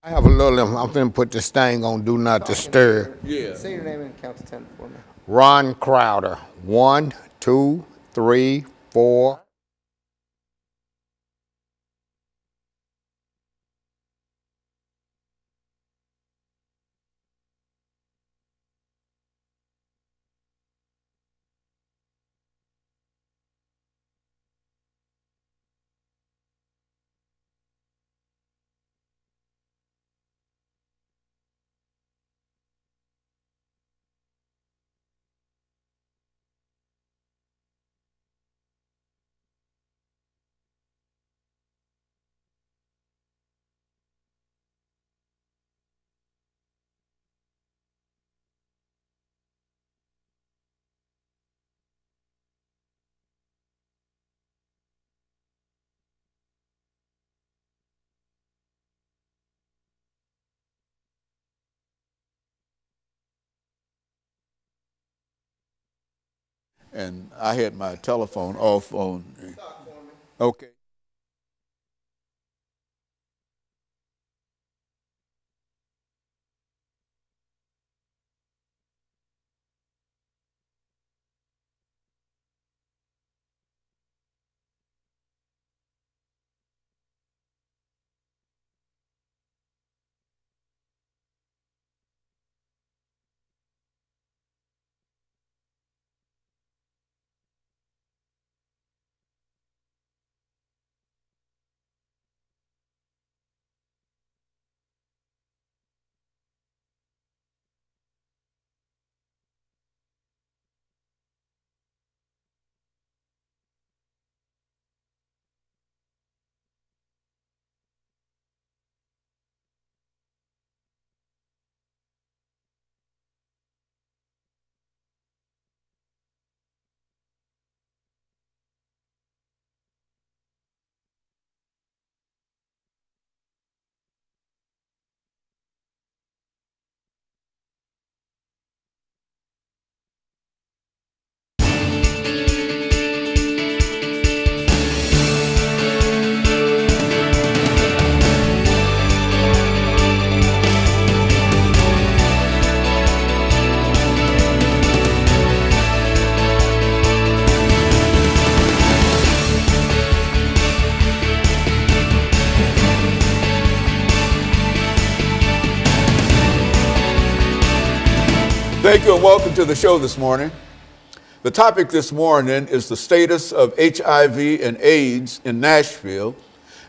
I have a little, I'm finna put this thing on Do Not Disturb. Yeah. Say your name and count to 10 for me. Ron Crowder. 1, 2, 3, 4. And I had my telephone off on. Okay. Thank you and welcome to the show this morning. The topic this morning is the status of HIV and AIDS in Nashville.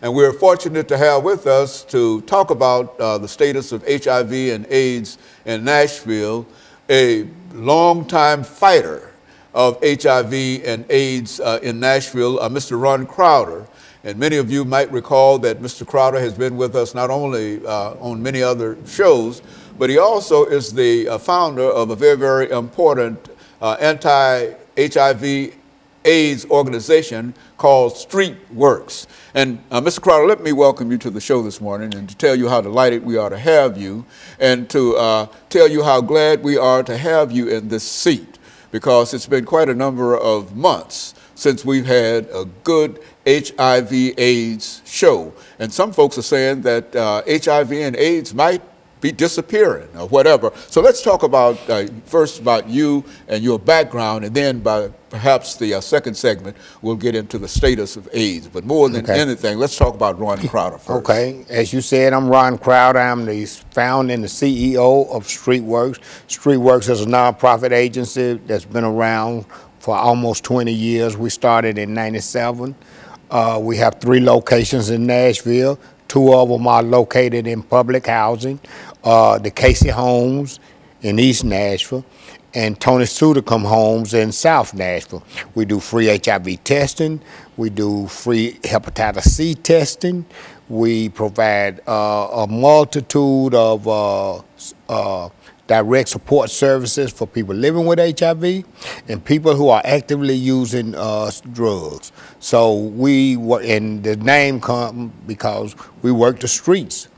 And we're fortunate to have with us to talk about the status of HIV and AIDS in Nashville, a longtime fighter of HIV and AIDS in Nashville, Mr. Ron Crowder. And many of you might recall that Mr. Crowder has been with us not only on many other shows, but he also is the founder of a very, very important anti-HIV AIDS organization called StreetWorks. And Mr. Crowder, let me welcome you to the show this morning and to tell you how delighted we are to have you and to tell you how glad we are to have you in this seat, because it's been quite a number of months since we've had a good HIV AIDS show. And some folks are saying that HIV and AIDS might be disappearing or whatever. So let's talk about first about you and your background, and then by perhaps the second segment we'll get into the status of AIDS. But more than anything, let's talk about Ron Crowder first. Okay, as you said, I'm Ron Crowder. I'm the founder and the CEO of StreetWorks. StreetWorks is a nonprofit agency that's been around for almost 20 years. We started in '97. We have 3 locations in Nashville. 2 of them are located in public housing. The Casey Homes in East Nashville and Tony Sudacum Homes in South Nashville. We do free HIV testing. We do free hepatitis C testing. We provide a multitude of direct support services for people living with HIV and people who are actively using drugs. So we work, and the name comes because we work the streets.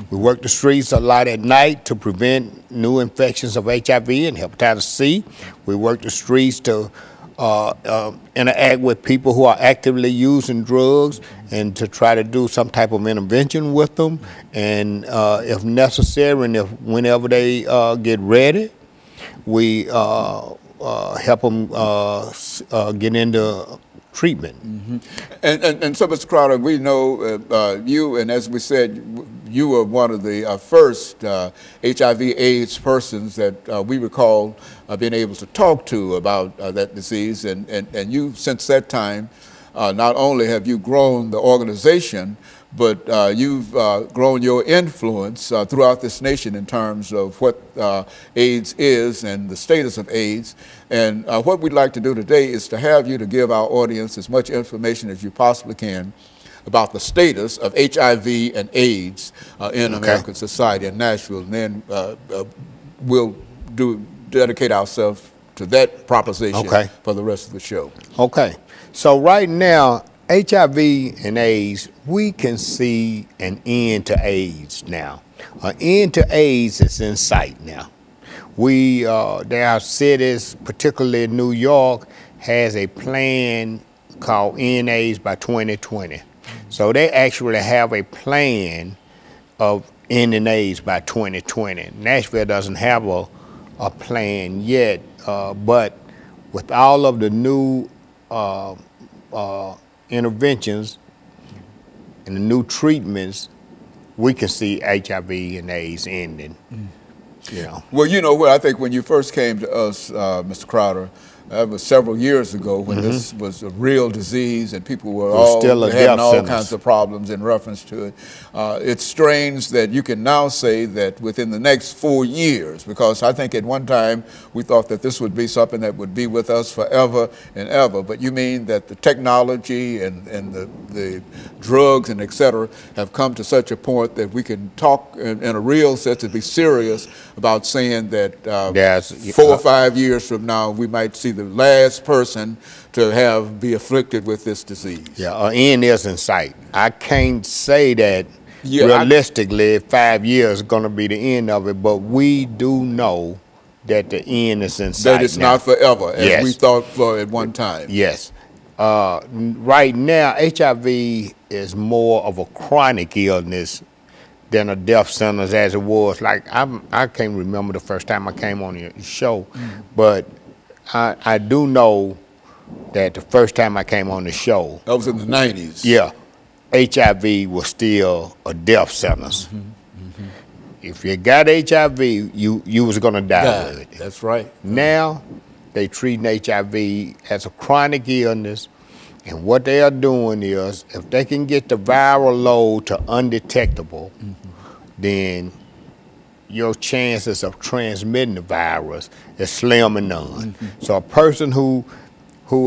We work the streets a lot at night to prevent new infections of HIV and hepatitis C. We work the streets to interact with people who are actively using drugs and to try to do some type of intervention with them. And if necessary, and if whenever they get ready, we help them get into treatment. Mm-hmm. And so, Mr. Crowder, we know you, and as we said, you were one of the first HIV/AIDS persons that we recall being able to talk to about that disease. And you, since that time, not only have you grown the organization, but you've grown your influence throughout this nation in terms of what AIDS is and the status of AIDS. And what we'd like to do today is to have you to give our audience as much information as you possibly can about the status of HIV and AIDS in American society in Nashville. And then we'll dedicate ourselves to that proposition for the rest of the show. Okay. So right now, HIV and AIDS, we can see an end to AIDS now. An end to AIDS is in sight now. There are cities, particularly New York, has a plan called End AIDS by 2020. So they actually have a plan of ending AIDS by 2020. Nashville doesn't have a plan yet, but with all of the new interventions and the new treatments, we can see HIV and AIDS ending. You know. Well, you know what, I think when you first came to us, Mr. Crowder, that was several years ago when this was a real disease and people were having all kinds of problems in reference to it. It's strange that you can now say that within the next 4 years, because I think at one time we thought that this would be something that would be with us forever and ever, but you mean that the technology and the drugs and et cetera have come to such a point that we can talk in a real sense and be serious about saying that 4 or 5 years from now we might see the last person to be afflicted with this disease. Yeah, an end is in sight. I can't say that realistically 5 years is going to be the end of it, but we do know that the end is in sight. That it's not forever, as we thought for at one time. Yes. Right now, HIV is more of a chronic illness than a death sentence as it was. Like, I can't remember the first time I came on your show, but I do know that the first time I came on the show, that was in the 90s. Yeah, HIV was still a death sentence. If you got HIV, you was gonna die with it. That's right. Now they treating HIV as a chronic illness, and what they are doing is, if they can get the viral load to undetectable, then your chances of transmitting the virus is slim and none. So a person who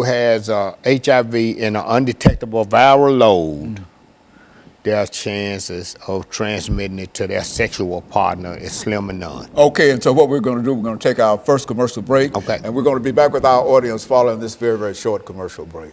has HIV in an undetectable viral load, their chances of transmitting it to their sexual partner is slim and none. Okay, and so what we're going to do, we're going to take our first commercial break, and we're going to be back with our audience following this very, very short commercial break.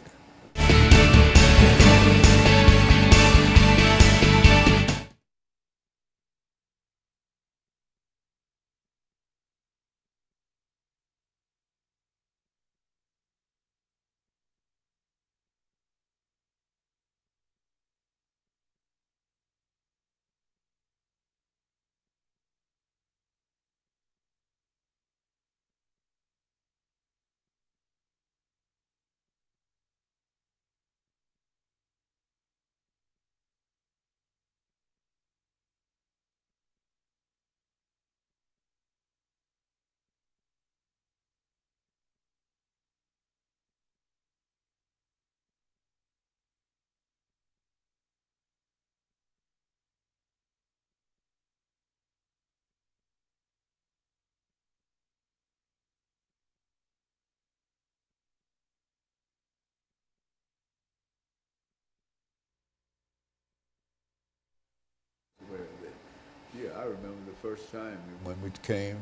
Yeah, I remember the first time when you came,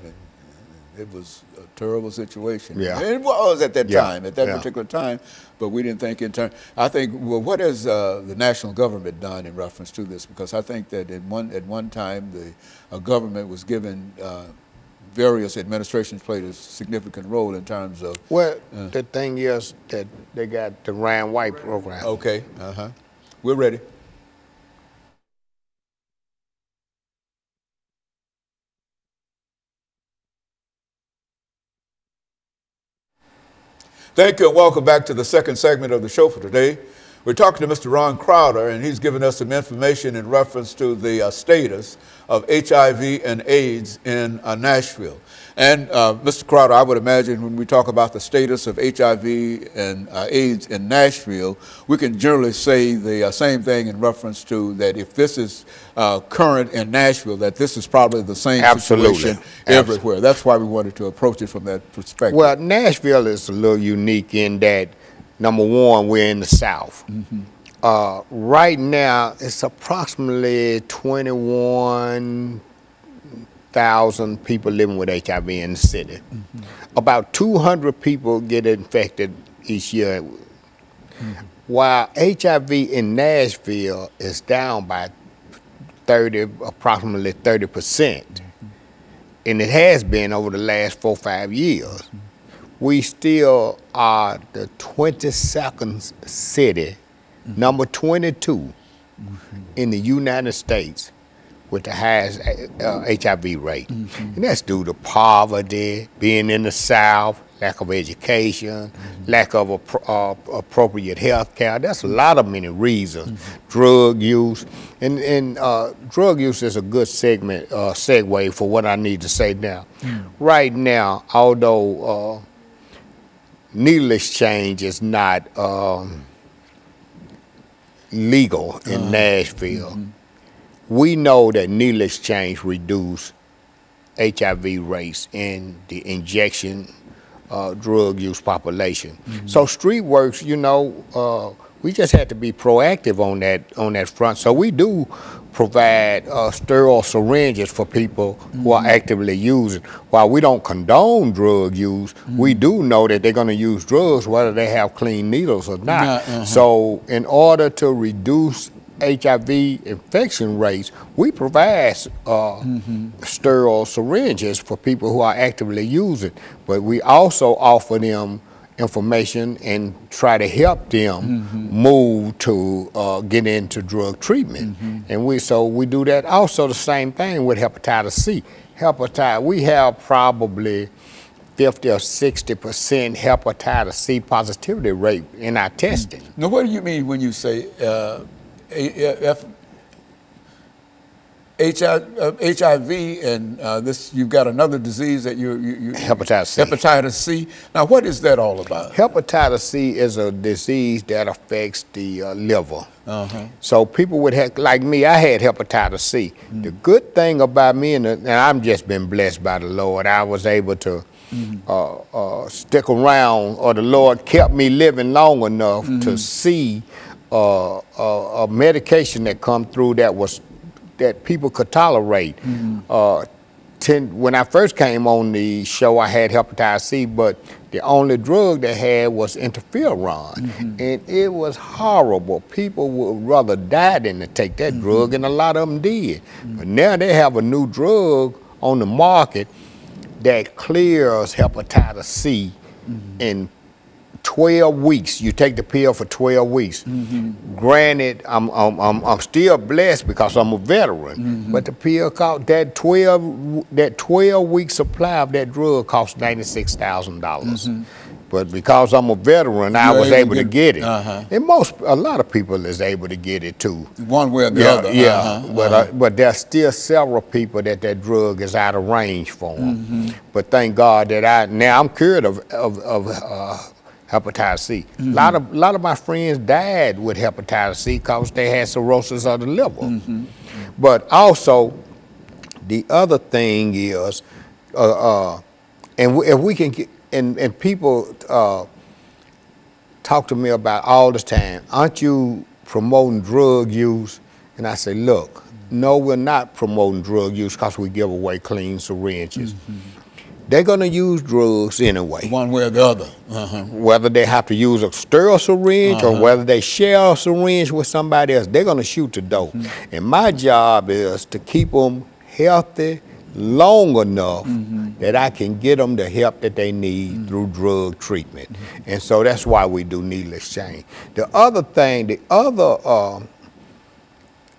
and it was a terrible situation. Yeah. It was at that time, at that particular time, but we didn't think in terms. I think, well, what has the national government done in reference to this? Because I think that at one time the government was given various administrations played a significant role in terms of. Well, the thing is that they got the Ryan White program. Okay, we're ready. Thank you and welcome back to the second segment of the show for today. We're talking to Mr. Ron Crowder, and he's given us some information in reference to the status of HIV and AIDS in Nashville. And Mr. Crowder, I would imagine when we talk about the status of HIV and AIDS in Nashville, we can generally say the same thing in reference to that if this is current in Nashville, that this is probably the same situation everywhere. That's why we wanted to approach it from that perspective. Well, Nashville is a little unique in that, number one, we're in the South. Right now, it's approximately 21,000 people living with HIV in the city. About 200 people get infected each year. While HIV in Nashville is down by approximately 30%, and it has been over the last 4 or 5 years, we still are the 22nd city, number 22 in the United States with the highest HIV rate. And that's due to poverty, being in the South, lack of education, lack of appropriate health care. That's a lot of many reasons. Drug use. And drug use is a good segue for what I need to say now. Right now, although needle exchange is not legal in Nashville, we know that needle exchange reduce HIV rates in the injection drug use population. So StreetWorks, you know, we just had to be proactive on that front. So we do provide sterile syringes for people who are actively using. While we don't condone drug use, we do know that they're going to use drugs whether they have clean needles or not. So in order to reduce HIV infection rates, we provide sterile syringes for people who are actively using, but we also offer them information and try to help them move to get into drug treatment. And we do that. Also the same thing with hepatitis C. We have probably 50 or 60% hepatitis C positivity rate in our testing. Now, what do you mean when you say HIV and this? You've got another disease that you hepatitis C. Hepatitis C. Now, what is that all about? Hepatitis C is a disease that affects the liver. So people would like me, I had hepatitis C. The good thing about me, and I've just been blessed by the Lord, I was able to stick around, or the Lord kept me living long enough to see a medication that come through that people could tolerate. When I first came on the show, I had hepatitis C, but the only drug they had was interferon, and it was horrible. People would rather die than to take that drug, and a lot of them did. But now they have a new drug on the market that clears hepatitis C in 12 weeks. You take the pill for 12 weeks. Granted, I'm still blessed because I'm a veteran, but the pill cost that 12-week supply of that drug cost $96,000. But because I'm a veteran, I was able to get it. And a lot of people is able to get it too. One way or the other. But there's still several people that drug is out of range for them. But thank God that now I'm cured of hepatitis C. A lot of my friends died with hepatitis C because they had cirrhosis of the liver. But also, the other thing is, and if we can get, and people talk to me about all the time, aren't you promoting drug use? And I say, look, no, we're not promoting drug use because we give away clean syringes. They're going to use drugs anyway. One way or the other. Whether they have to use a sterile syringe or whether they share a syringe with somebody else, they're going to shoot the dope. And my job is to keep them healthy, long enough that I can get them the help that they need through drug treatment. And so that's why we do needle exchange. The other thing,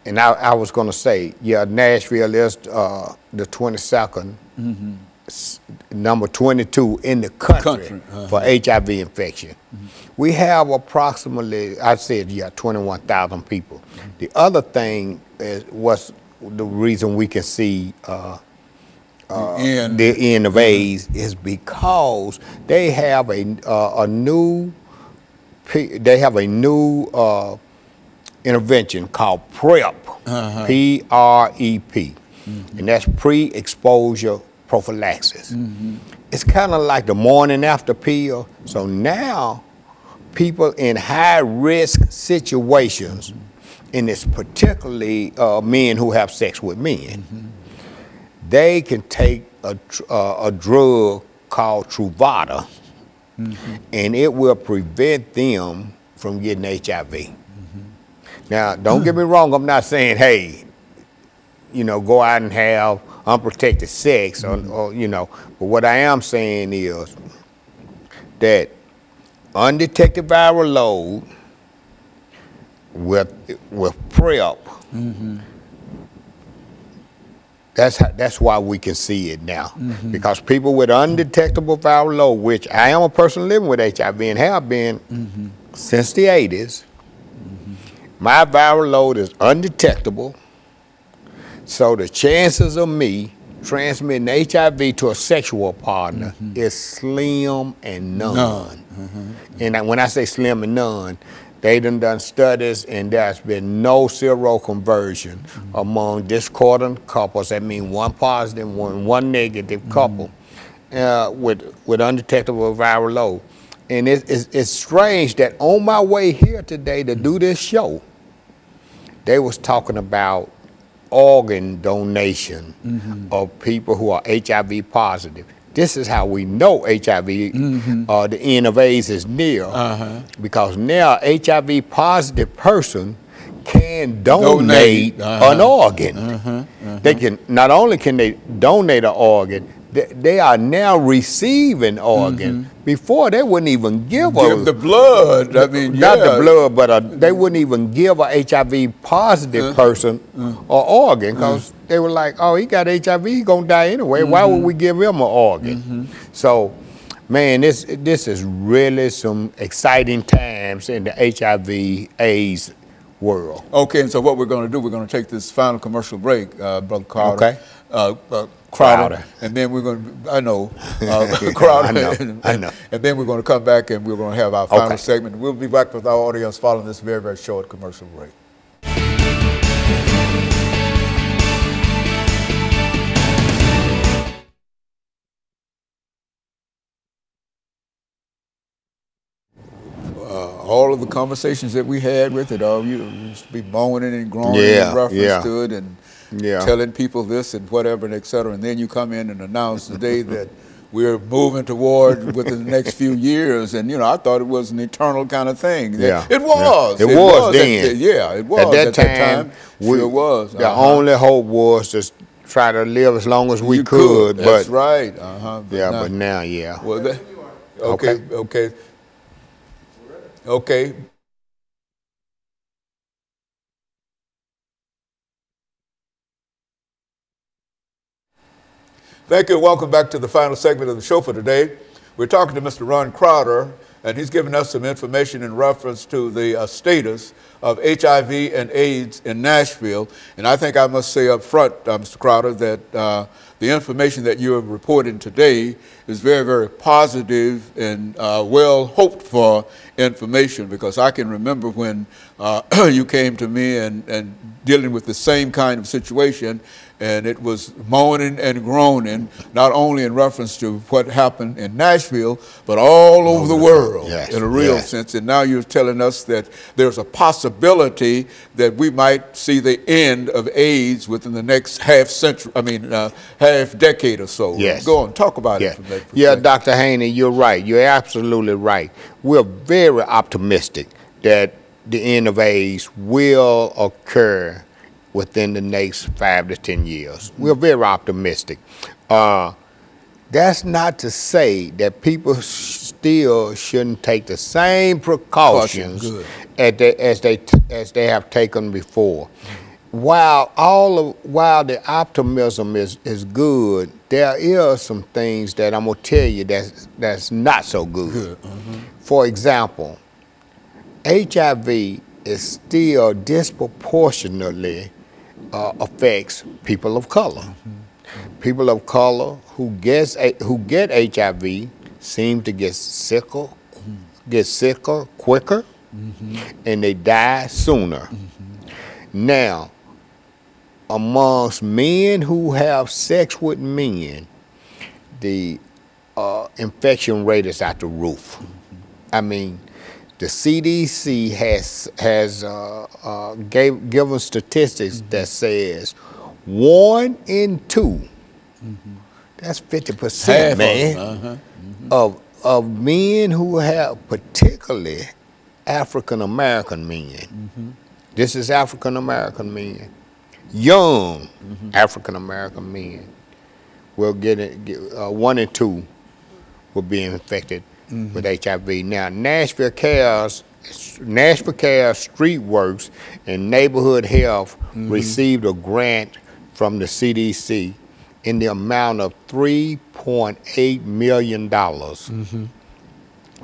and I was going to say, yeah, Nashville is the 22nd, number 22 in the country for HIV infection. We have approximately, I said, yeah, 21,000 people. The other thing is what's the reason we can see the end of AIDS is because they have a new intervention called PrEP, P-R-E-P, and that's pre-exposure prophylaxis. It's kind of like the morning after pill. So now people in high-risk situations, and it's particularly men who have sex with men, they can take a drug called Truvada, and it will prevent them from getting HIV. Now, don't get me wrong, I'm not saying, hey, you know, go out and have unprotected sex, or you know, but what I am saying is that undetected viral load with PrEP, that's why we can see it now. Because people with undetectable viral load, which I am a person living with HIV and have been since the 80s, my viral load is undetectable, so the chances of me transmitting HIV to a sexual partner is slim and none. And when I say slim and none, they done studies, and there's been no seroconversion among discordant couples. That means one positive, one negative couple with undetectable viral load. And it's strange that on my way here today to do this show, they was talking about organ donation of people who are HIV positive. This is how we know HIV, the end of AIDS is near, because now HIV positive person can donate an organ. They can, not only can they donate an organ, they are now receiving organ. Before they wouldn't even give the blood. I mean, not the blood, but they wouldn't even give a HIV positive person an organ, because they were like, oh, he got HIV, he's gonna die anyway. Why would we give him an organ? So, man, this is really some exciting times in the HIV/AIDS world. Okay, and so what we're going to do, we're going to take this final commercial break, Brother Crowder. Crowder. And then we're going to, Crowder. I know. And then we're going to come back and we're going to have our final segment. We'll be back with our audience following this very, very short commercial break. All of the conversations that we had with it, you used to be moaning and groaning in reference to it, and telling people this and whatever, and et cetera. And then you come in and announce today that we're moving toward within the next few years. And, you know, I thought it was an eternal kind of thing. It was. It was then. It was. At that time, sure it was. The only hope was to try to live as long as we could. That's right. But now, Well, Okay. Thank you, and welcome back to the final segment of the show for today. We're talking to Mr. Ron Crowder, and he's given us some information in reference to the status of HIV and AIDS in Nashville. And I think I must say up front, Mr. Crowder, that the information that you have reported today is very, very positive and well hoped for information, because I can remember when you came to me and dealing with the same kind of situation, and it was moaning and groaning, not only in reference to what happened in Nashville, but all over the world in a real sense. And now you're telling us that there's a possibility that we might see the end of AIDS within the next half decade or so. Go on, talk about it. Dr. Haney, you're right. You're absolutely right. We're very optimistic that the end of AIDS will occur within the next 5 to 10 years. We're very optimistic. That's not to say that people still shouldn't take the same precautions as they have taken before. While the optimism is good, there is some things that I'm gonna tell you that's not so good. For example, HIV is still disproportionately affects people of color. People of color who get HIV seem to get sicker quicker, and they die sooner. Now, amongst men who have sex with men, the infection rate is out the roof. I mean, the CDC has given statistics that says 1 in 2, that's 50%, man, of men who have, particularly African American men. This is African American men, young African American men will get it. 1 in 2 will be infected with HIV. Now, Nashville Cares, Street Works, and Neighborhood Health received a grant from the CDC in the amount of $3.8 million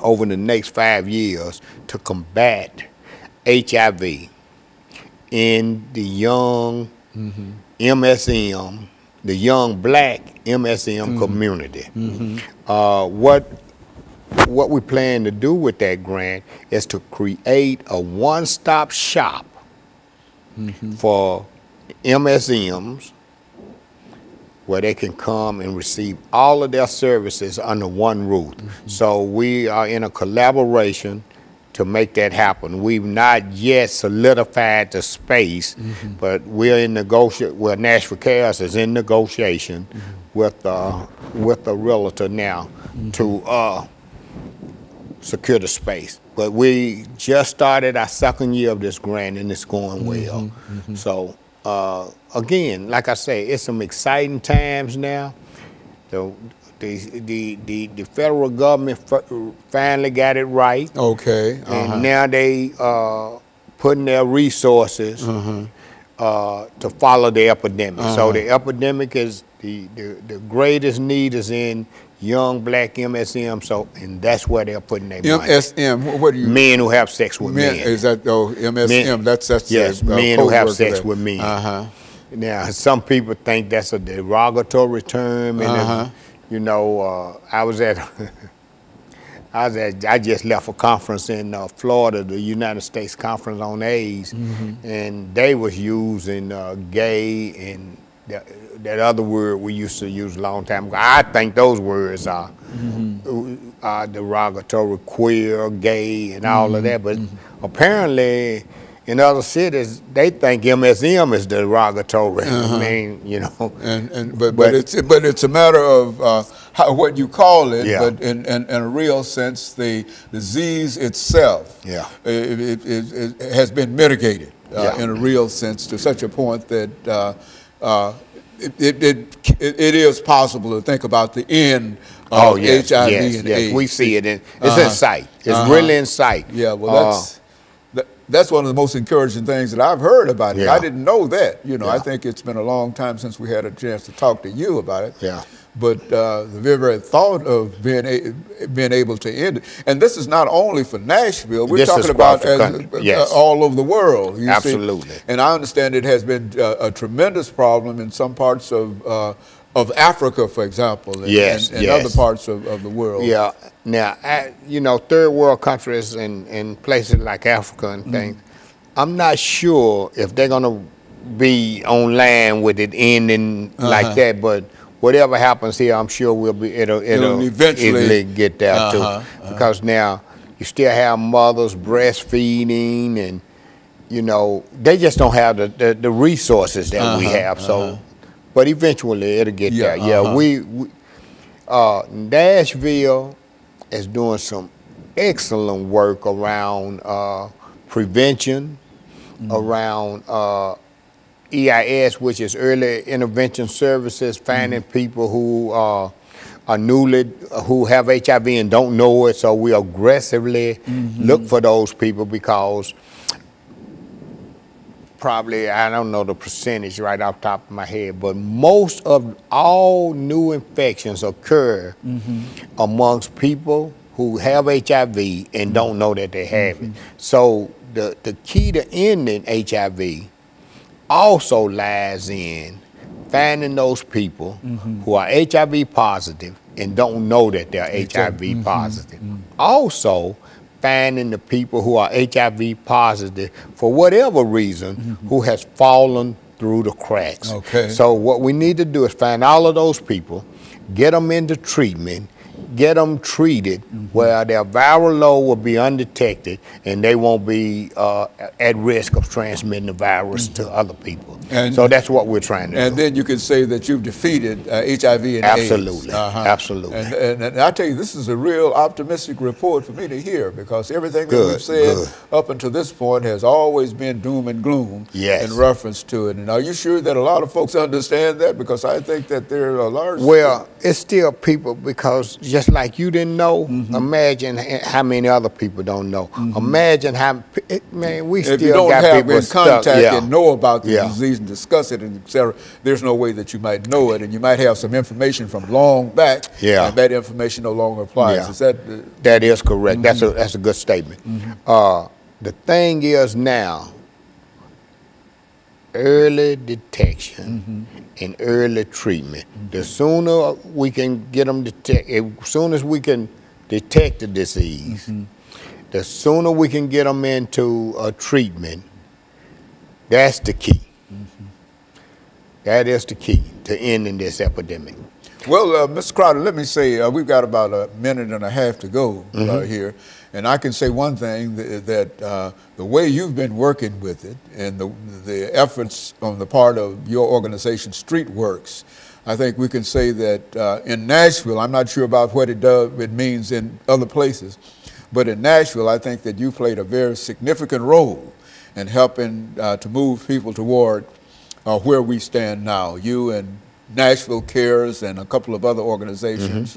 over the next 5 years to combat HIV in the young MSM, the young black MSM community. What we plan to do with that grant is to create a one-stop shop for MSMs where they can come and receive all of their services under one roof. So we are in a collaboration to make that happen. We've not yet solidified the space, but we're in negotiation. Well, Nashville Cares is in negotiation with a realtor now to secure the space. But we just started our 2nd year of this grant, and it's going well. So again, like I say, it's some exciting times now. The federal government finally got it right. Okay. And now they putting their resources to follow the epidemic. So the epidemic is the greatest need is in young black MSM. So, and that's where they're putting their money. MSM. What do you? Men who have sex with men. Is that MSM? Men, that's yes. Men who have sex with men. Now, some people think that's a derogatory term, and you know, I just left a conference in Florida, the United States Conference on AIDS, and they was using gay and that other word we used to use a long time ago. I think those words are derogatory, queer, gay, and all of that, but apparently in other cities, they think MSM is derogatory. I mean, you know. But it's a matter of what you call it. But in a real sense, the disease itself, it has been mitigated in a real sense to such a point that it is possible to think about the end of HIV and AIDS. We see it. It's in sight. It's really in sight. Yeah. Well, that's one of the most encouraging things that I've heard about it. I didn't know that. You know, I think it's been a long time since we had a chance to talk to you about it. But the very thought of being able to end it, and this is not only for Nashville, we're talking about all over the world. You see? And I understand it has been a tremendous problem in some parts of Africa, for example, and other parts of the world. Yeah. Now, you know, third world countries and places like Africa and things, I'm not sure if they're going to be on land with it ending like that, but whatever happens here, I'm sure it'll eventually get there too. Because now you still have mothers breastfeeding, and you know, they just don't have the resources that we have. So, but eventually it'll get there. Nashville is doing some excellent work around prevention, around EIS, which is Early Intervention Services, finding people who are who have HIV and don't know it. So we aggressively look for those people because probably, I don't know the percentage right off the top of my head, but most of all new infections occur amongst people who have HIV and don't know that they have it. So the key to ending HIV also lies in finding those people who are HIV positive and don't know that they're HIV positive. Also, finding the people who are HIV positive for whatever reason who has fallen through the cracks. Okay. So what we need to do is find all of those people, get them into treatment, get them treated where their viral load will be undetected and they won't be at risk of transmitting the virus to other people. And so that's what we're trying to do. And then you can say that you've defeated HIV and absolutely. AIDS. Absolutely. And I tell you, this is a real optimistic report for me to hear, because everything that we've said up until this point has always been doom and gloom in reference to it. And are you sure that a lot of folks understand that? Because I think that there are a large... Well, it's still people, because just like you didn't know, imagine how many other people don't know. Imagine how, man, we if still got people in contact stuck. and know about the disease and discuss it and et cetera, there's no way that you might know it, and you might have some information from long back, and that information no longer applies. Is that... That is correct. That's a good statement. The thing is now, early detection and early treatment. The sooner we can get them detected, as soon as we can detect the disease, the sooner we can get them into a treatment. That's the key. That is the key to ending this epidemic. Well, Mr. Crowder, let me say, we've got about a minute and a half to go here. And I can say one thing, that the way you've been working with it and the efforts on the part of your organization, StreetWorks, I think we can say that in Nashville, I'm not sure about what it means in other places, but in Nashville, I think that you played a very significant role in helping to move people toward where we stand now. You and Nashville Cares and a couple of other organizations,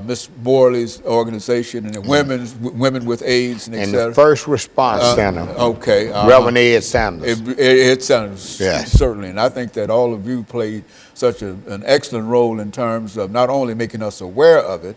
Miss Morley's organization and the Women with AIDS and et cetera. And the First Response Center. Okay. Reverend Ed Sanders. Ed Sanders, certainly. And I think that all of you played such an excellent role in terms of not only making us aware of it,